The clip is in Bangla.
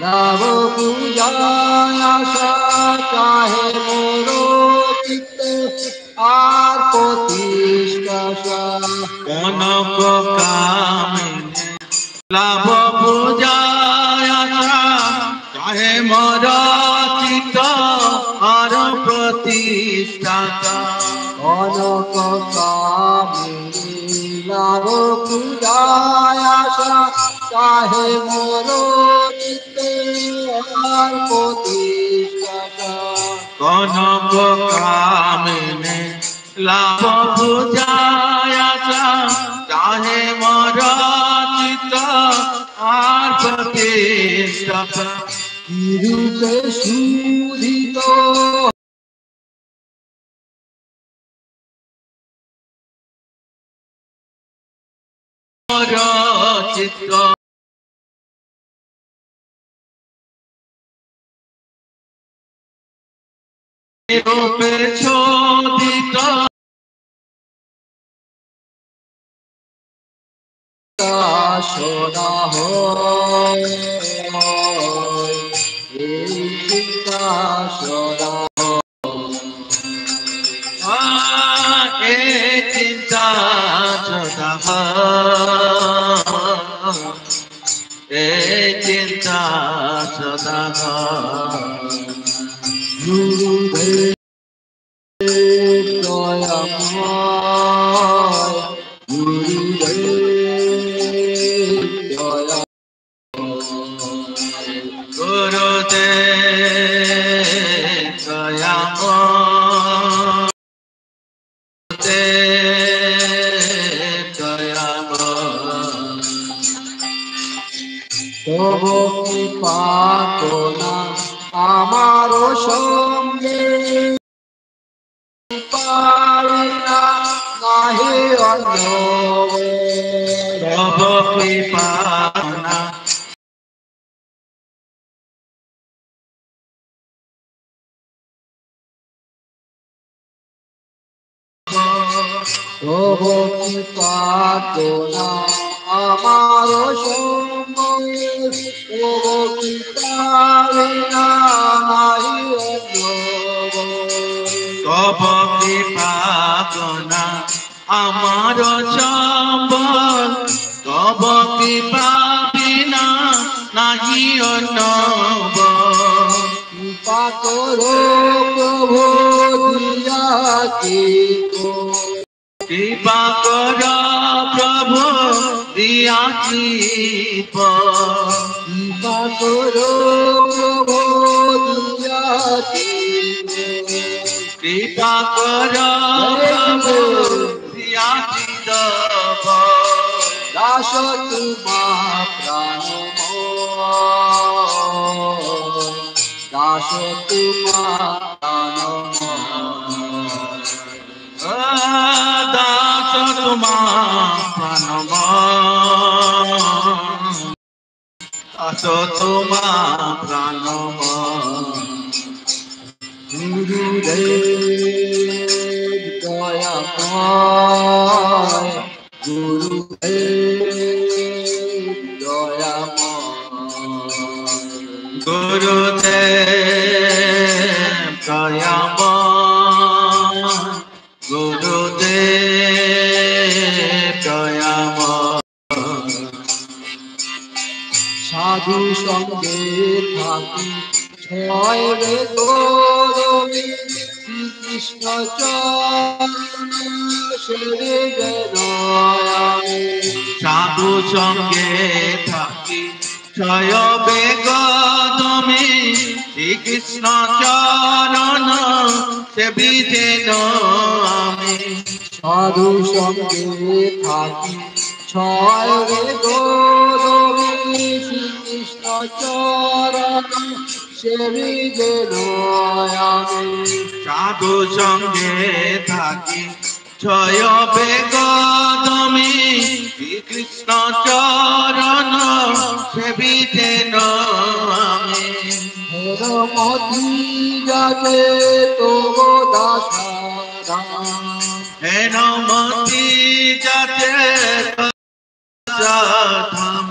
लाभ पूजाय आशा चाहे मोरो चित्ते आर प्रतिष्ठा कनक कामिनी लाभ पूजाय आशा चाहे मोरो चित्त आर प्रतिष्ठा कनक कामिनी लाभ पूजाय आशा चाहे मोरो चित्ते आर प्रतिष्ठा कनक कामिनी लाभ पूजाय आशा चाहे मोरो चित्त आर प्रतिष्ठा किरूपे सुधित चित्त रूपे शोधित सोना हो सोना चिंता सदा चिंता सदा गुरुदेव दयामय गुरुदेव दया गुरुदेव তব কৃপা করুণা আমার সঙ্গে পারি না নাহি অন্য তব কৃপা তব কৃপা করুণা আমার সঙ্গে তব কৃপা বিনা নাহি অন্য তব কৃপা করুণা আমার সম্বল তব কৃপা বিনা নাহি অন্নব কৃপা করো প্রভু দিয়াছি কৃপা কর প্রভু দিয়াছি কৃপা করো প্রভু দিয়াছি কৃপা কর প্রভু দিয়াছি দব দাস তোমা প্রাণময় দাস তোমা প্রাণময় দাস তোমা প্রাণময় দাস তোমা প্রাণময় গুরুদেব দয়াময় গুরুদেব দয়াময় গুরুদেব দয়াময় গুরুদেব দয়াময় সাধু সঙ্গে থাকি ছয় বেদমি শ্রীকৃষ্ণ চরণ সেরে বেদয়ামি সাধু সঙ্গে থাকি ছয় বেগদমে শ্রীকৃষ্ণ চরণ সেবিতেন আমি সাধু সঙ্গে থাকি ছয় বেদমি শ্রীকৃষ্ণ চরণ সেবি যেন আমি সাধু সঙ্গে থাকি ছয় বেগদমে শ্রীকৃষ্ণ চরণ সেবিতেন আমি মতি যাতে তব দাসারা হেন মতি যাতে দাসারাম